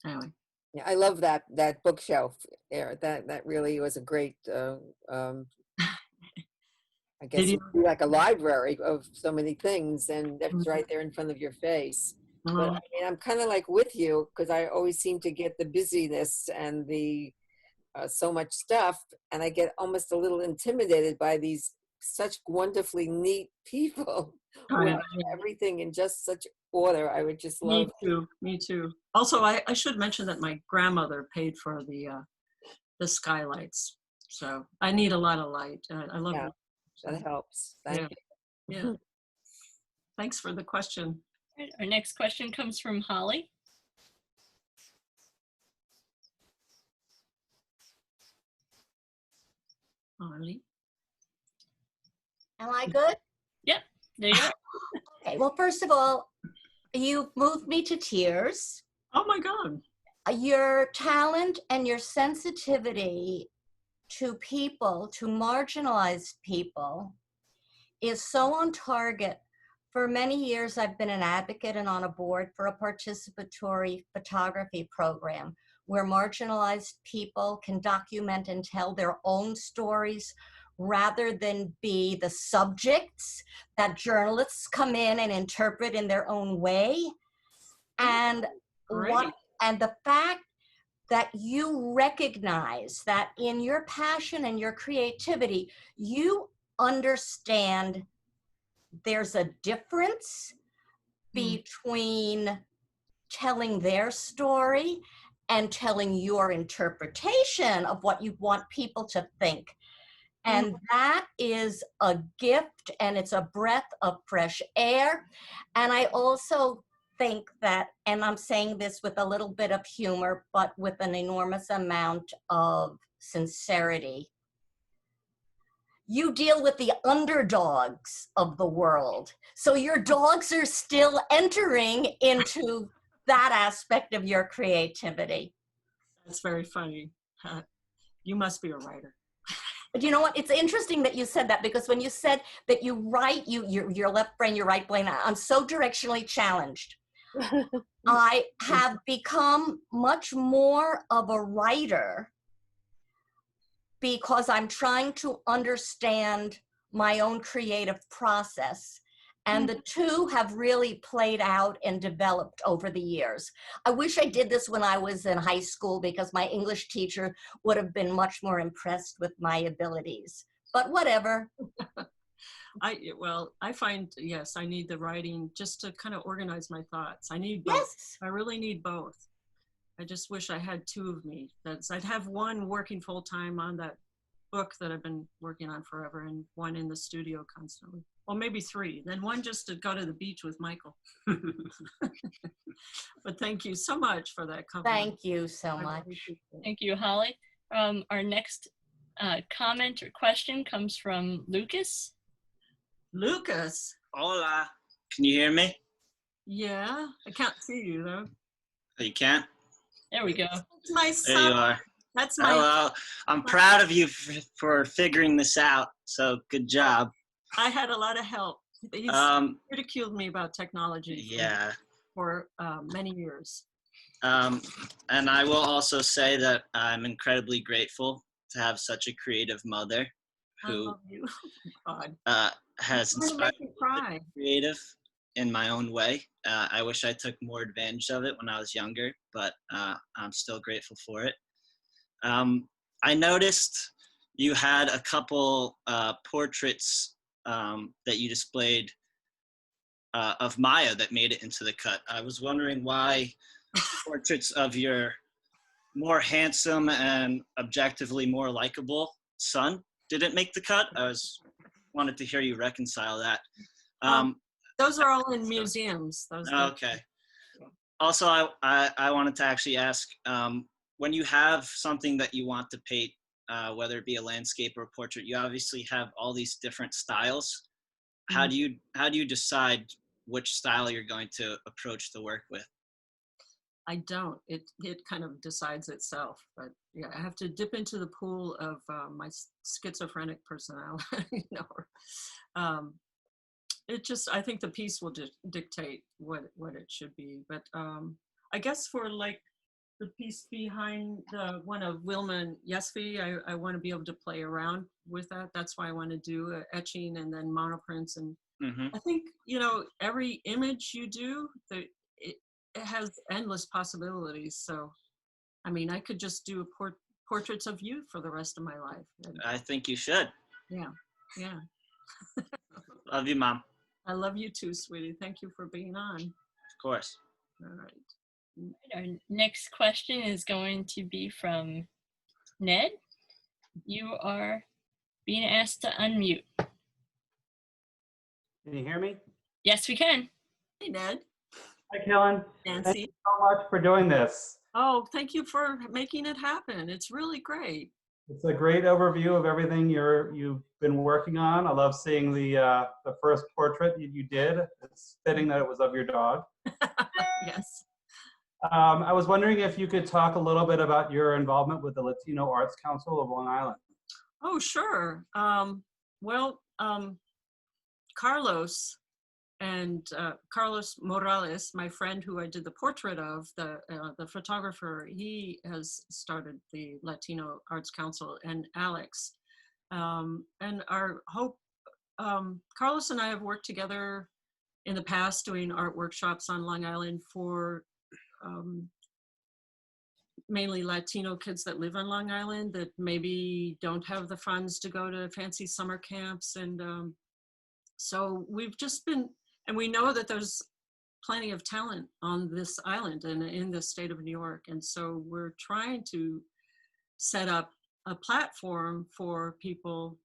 anyway. Yeah, I love that bookshelf there. That really was a great I guess it'd be like a library of so many things, and that's right there in front of your face. But I mean, I'm kind of like with you because I always seem to get the busyness and the so much stuff, and I get almost a little intimidated by these such wonderfully neat people who have everything in just such order. I would just love. Me too. Also, I should mention that my grandmother paid for the skylights, so I need a lot of light. I love it. That helps. Thank you. Yeah. Thanks for the question. Right, our next question comes from Holly. Holly. Am I good? Yep, there you go. Okay, well, first of all, you've moved me to tears. Oh my God. Your talent and your sensitivity to people, to marginalized people, is so on target. For many years, I've been an advocate and on a board for a participatory photography program where marginalized people can document and tell their own stories rather than be the subjects that journalists come in and interpret in their own way. And the fact that you recognize that in your passion and your creativity, you understand there's a difference between telling their story and telling your interpretation of what you want people to think. And that is a gift, and it's a breath of fresh air. And I also think that, and I'm saying this with a little bit of humor, but with an enormous amount of sincerity, you deal with the underdogs of the world. So your dogs are still entering into that aspect of your creativity. That's very funny. You must be a writer. But you know what? It's interesting that you said that, because when you said that you write, your left brain, your right brain, I'm so directionally challenged. I have become much more of a writer because I'm trying to understand my own creative process. And the two have really played out and developed over the years. I wish I did this when I was in high school, because my English teacher would have been much more impressed with my abilities, but whatever. I find, yes, I need the writing just to kind of organize my thoughts. I need both. Yes. I really need both. I just wish I had 2 of me. I'd have one working full time on that book that I've been working on forever, and one in the studio constantly. Well, maybe 3. Then one just to go to the beach with Michael. But thank you so much for that compliment. Thank you so much. Thank you, Holly. Our next comment or question comes from Lucas. Lucas. Hola. Can you hear me? Yeah, I can't see you though. Oh, you can't? There we go. That's my son. There you are. That's my. Hello. I'm proud of you for figuring this out. So good job. I had a lot of help. He's ridiculed me about technology for many years. And I will also say that I'm incredibly grateful to have such a creative mother who has inspired me to be creative in my own way. I wish I took more advantage of it when I was younger, but I'm still grateful for it. I noticed you had a couple portraits that you displayed of Maya that made it into the cut. I was wondering why portraits of your more handsome and objectively more likable son didn't make the cut. Wanted to hear you reconcile that. Those are all in museums. Okay. Also, I wanted to actually ask, when you have something that you want to paint, whether it be a landscape or a portrait, you obviously have all these different styles. How do you decide which style you're going to approach the work with? I don't. It kind of decides itself. But yeah, I have to dip into the pool of my schizophrenic personality. It just, I think the piece will dictate what it should be. But I guess for like the piece behind the one of Wilma and Yesfi, I want to be able to play around with that. That's why I want to do etching and then monoprints. And I think, every image you do, it has endless possibilities. So, I mean, I could just do portraits of you for the rest of my life. And I think you should. yeah. Love you, Mom. I love you too, sweetie. Thank you for being on. Of course. All right. Our next question is going to be from Ned. You are being asked to unmute. Can you hear me? Yes, we can. Hey, Ned. Hi, Kelynn. Nancy. Thank you so much for doing this. Oh, thank you for making it happen. It's really great. It's a great overview of everything you've been working on. I love seeing the first portrait you did. It's fitting that it was of your dog. Yes. I was wondering if you could talk a little bit about your involvement with the Latino Arts Council of Long Island. Oh, sure. Carlos Morales, my friend who I did the portrait of, the photographer, he has started the Latino Arts Council, and Alex. And our hope, Carlos and I have worked together in the past doing art workshops on Long Island for mainly Latino kids that live on Long Island that maybe don't have the funds to go to fancy summer camps. And so we've just been, and we know that there's plenty of talent on this island and in the state of New York. And so we're trying to set up a platform for people,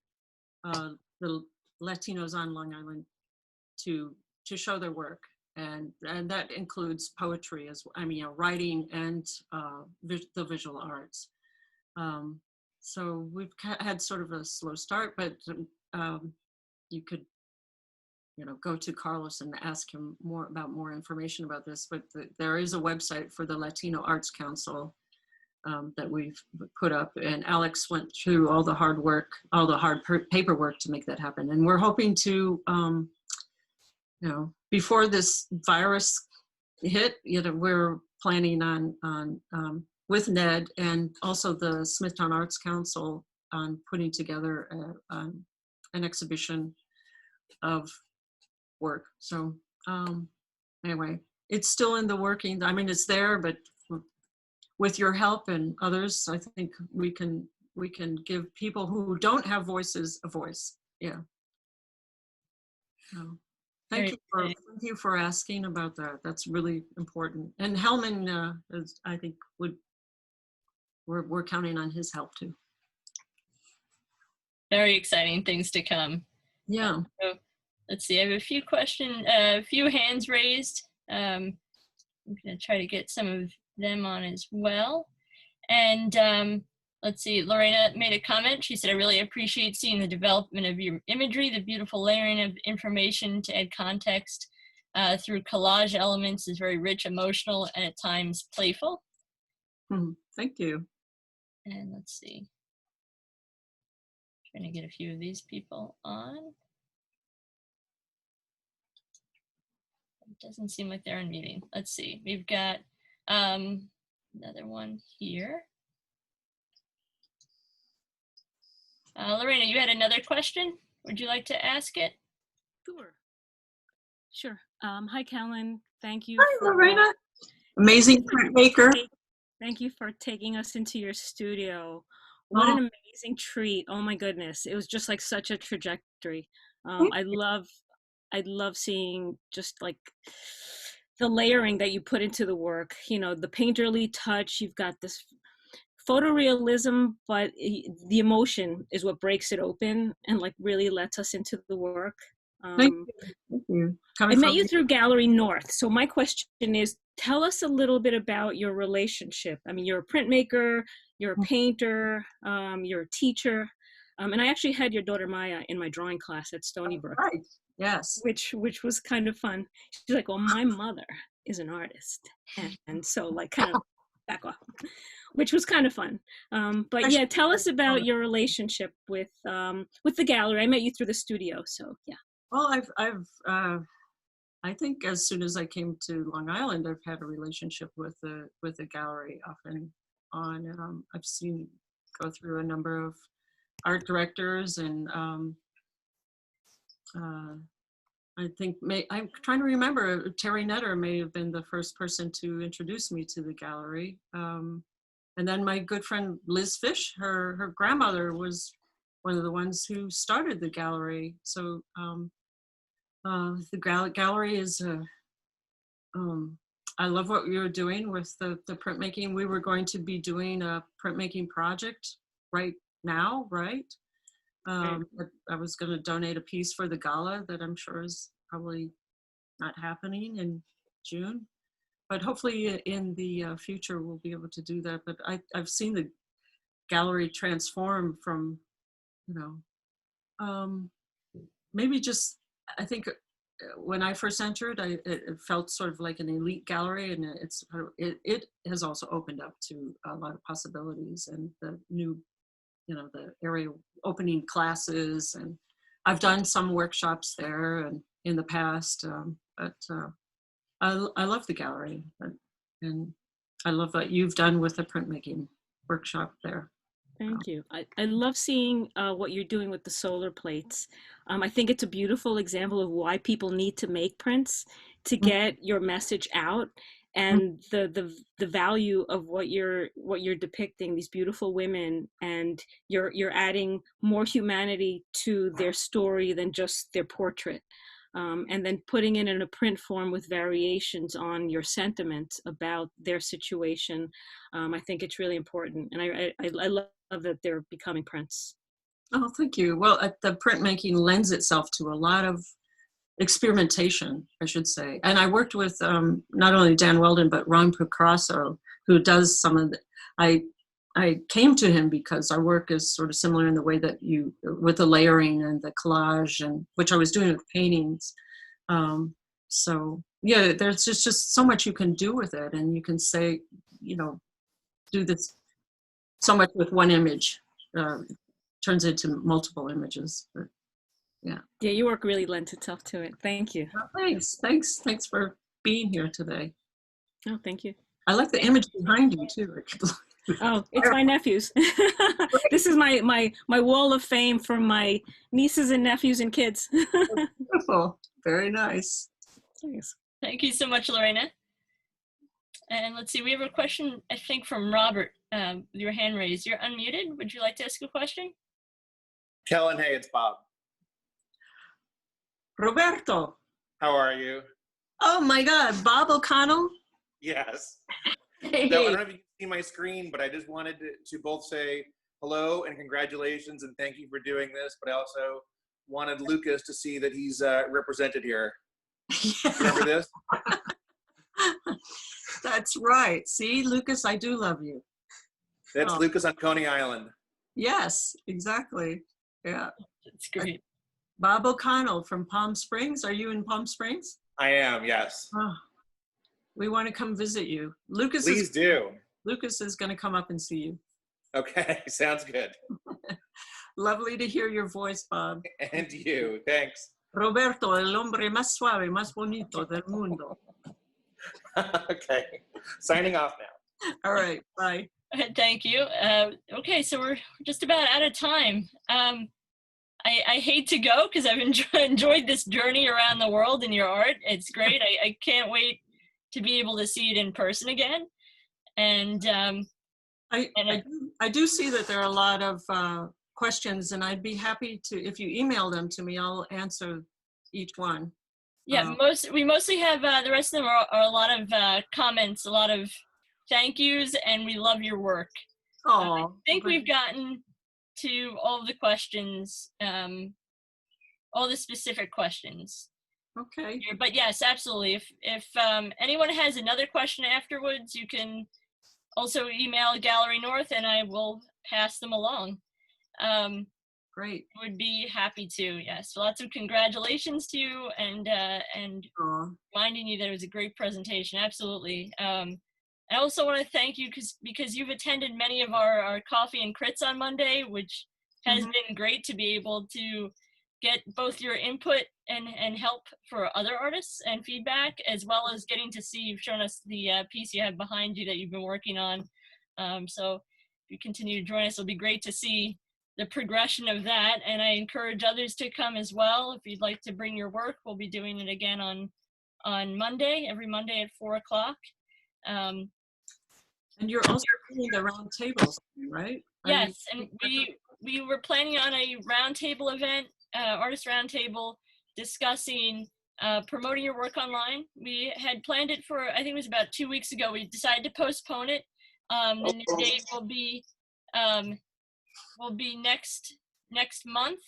the Latinos on Long Island, to show their work. And that includes poetry, writing and the visual arts. So we've had sort of a slow start, but you could, go to Carlos and ask him more information about this. But there is a website for the Latino Arts Council that we've put up, and Alex went through all the hard work, all the hard paperwork to make that happen. And we're hoping to, before this virus hit, we're planning on with Ned and also the Smithtown Arts Council on putting together an exhibition of work. So anyway, it's still in the working. I mean, it's there, but with your help and others, I think we can give people who don't have voices a voice. Yeah. So, thank you for asking about that. That's really important. And Hellman I think we're counting on his help too. Very exciting things to come. Yeah. So let's see. I have a few hands raised. I'm gonna try to get some of them on as well. And let's see, Lorena made a comment. She said, I really appreciate seeing the development of your imagery, the beautiful layering of information to add context through collage elements is very rich, emotional, and at times playful. Thank you. And let's see. Trying to get a few of these people on. It doesn't seem like they're unmuting. Let's see. We've got another one here. Lorena, you had another question? Would you like to ask it? Sure. Hi, Kelynn. Thank you. Hi, Lorena. Amazing printmaker. Thank you for taking us into your studio. What an amazing treat. Oh my goodness. It was just like such a trajectory. I love seeing just like the layering that you put into the work, the painterly touch. You've got this photorealism, but the emotion is what breaks it open and like really lets us into the work. Thank you. Thank you. I met you through Gallery North. So my question is, tell us a little bit about your relationship. I mean, you're a printmaker, you're a painter, you're a teacher. And I actually had your daughter Maya in my drawing class at Stony Brook. Right. Yes. Which was kind of fun. She's like, well, my mother is an artist. And so like kind of back off, which was kind of fun. But yeah, tell us about your relationship with the gallery. I met you through the studio. So yeah. Well, I think as soon as I came to Long Island, I've had a relationship with the gallery off and on. I've seen go through a number of art directors, and I think I'm trying to remember. Terry Netter may have been the first person to introduce me to the gallery, and then my good friend Liz Fish, her grandmother was one of the ones who started the gallery. So. The gallery is, I love what you're doing with the printmaking. We were going to be doing a printmaking project right now, right? I was going to donate a piece for the gala that I'm sure is probably not happening in June, but hopefully in the future we'll be able to do that. But I've seen the gallery transform from, maybe just, I think when I first entered, it felt sort of like an elite gallery, and it has also opened up to a lot of possibilities, and the new, the area opening classes, and I've done some workshops there and in the past, but I love the gallery, and I love what you've done with the printmaking workshop there. Thank you. I love seeing what you're doing with the solar plates. I think it's a beautiful example of why people need to make prints to get your message out, and the value of what you're depicting, these beautiful women, and you're adding more humanity to their story than just their portrait. And then putting it in a print form with variations on your sentiments about their situation. I think it's really important, and I love that they're becoming prints. Oh, thank you. Well, the printmaking lends itself to a lot of experimentation, I should say. And I worked with not only Dan Weldon, but Ron Procrasso, who does some of the, I came to him because our work is sort of similar in the way that with the layering and the collage, and which I was doing with paintings. So yeah, there's just so much you can do with it, and you can say, do this so much with one image, turns into multiple images. But yeah. Yeah, your work really lends itself to it. Thank you. Well, thanks for being here today. Oh, thank you. I like the image behind you too. Oh, it's my nephews. This is my wall of fame from my nieces and nephews and kids. Beautiful. Very nice. Thanks. Thank you so much, Lorena. And let's see, we have a question, I think, from Robert. Your hand raised. You're unmuted. Would you like to ask a question? Kelynn, hey, it's Bob. Roberto. How are you? Oh my God, Bob O'Connell? Yes. Hey. So, I don't know if you can see my screen, but I just wanted to both say hello and congratulations and thank you for doing this, but I also wanted Lucas to see that he's represented here. Remember this? That's right. See, Lucas, I do love you. That's Lucas on Coney Island. Yes, exactly. Yeah. That's great. Bob O'Connell from Palm Springs. Are you in Palm Springs? I am, yes. Oh, we want to come visit you. Lucas Please do. Lucas is going to come up and see you. Okay, sounds good. Lovely to hear your voice, Bob. And you, thanks. Roberto, el hombre más suave, más bonito del mundo. Okay, signing off now. All right, bye. Thank you. Okay, so we're just about out of time. I hate to go because I've enjoyed this journey around the world in your art. It's great. I can't wait to be able to see it in person again. And I do see that there are a lot of questions, and I'd be happy to, if you email them to me, I'll answer each one. Yeah, we mostly have, the rest of them are a lot of comments, a lot of thank yous, and we love your work. Oh, I think we've gotten to all of the questions, all the specific questions. Okay. Here. But yes, absolutely. If anyone has another question afterwards, you can also email Gallery North and I will pass them along. Great. Would be happy to. Yes, lots of congratulations to you and reminding you that it was a great presentation. Absolutely. I also want to thank you because you've attended many of our coffee and crits on Monday, which has been great to be able to get both your input and help for other artists and feedback, as well as getting to see, you've shown us the piece you have behind you that you've been working on. So if you continue to join us, it'll be great to see the progression of that. And I encourage others to come as well. If you'd like to bring your work, we'll be doing it again on Monday, every Monday at 4 o'clock. And you're also doing the round tables, right? Yes, and we were planning on a roundtable event, artist roundtable, discussing promoting your work online. We had planned it for, I think it was about 2 weeks ago. We decided to postpone it. The new date will be next month.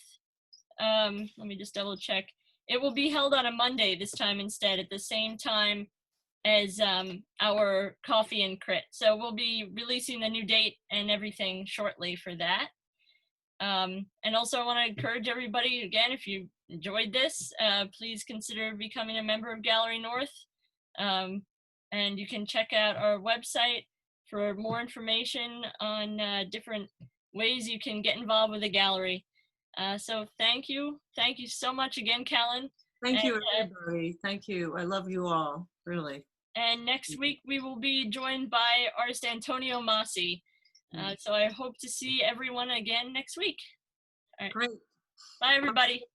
Let me just double check. It will be held on a Monday this time instead, at the same time as our coffee and crit. So we'll be releasing the new date and everything shortly for that. And also I want to encourage everybody, again, if you enjoyed this, please consider becoming a member of Gallery North. And you can check out our website for more information on different ways you can get involved with the gallery. So thank you so much again, Kelynn. Thank you, everybody. Thank you. I love you all, really. And next week we will be joined by artist Antonio Massi. So I hope to see everyone again next week. All right. Great. Bye, everybody.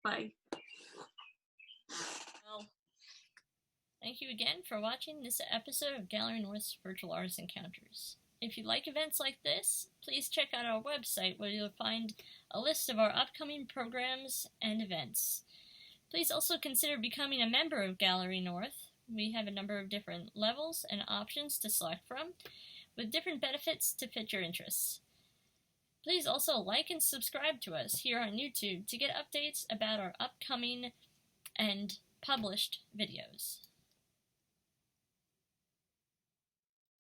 Bye. Well, thank you again for watching this episode of Gallery North's Virtual Artist Encounters. If you like events like this, please check out our website where you'll find a list of our upcoming programs and events. Please also consider becoming a member of Gallery North. We have a number of different levels and options to select from, with different benefits to fit your interests. Please also like and subscribe to us here on YouTube to get updates about our upcoming and published videos.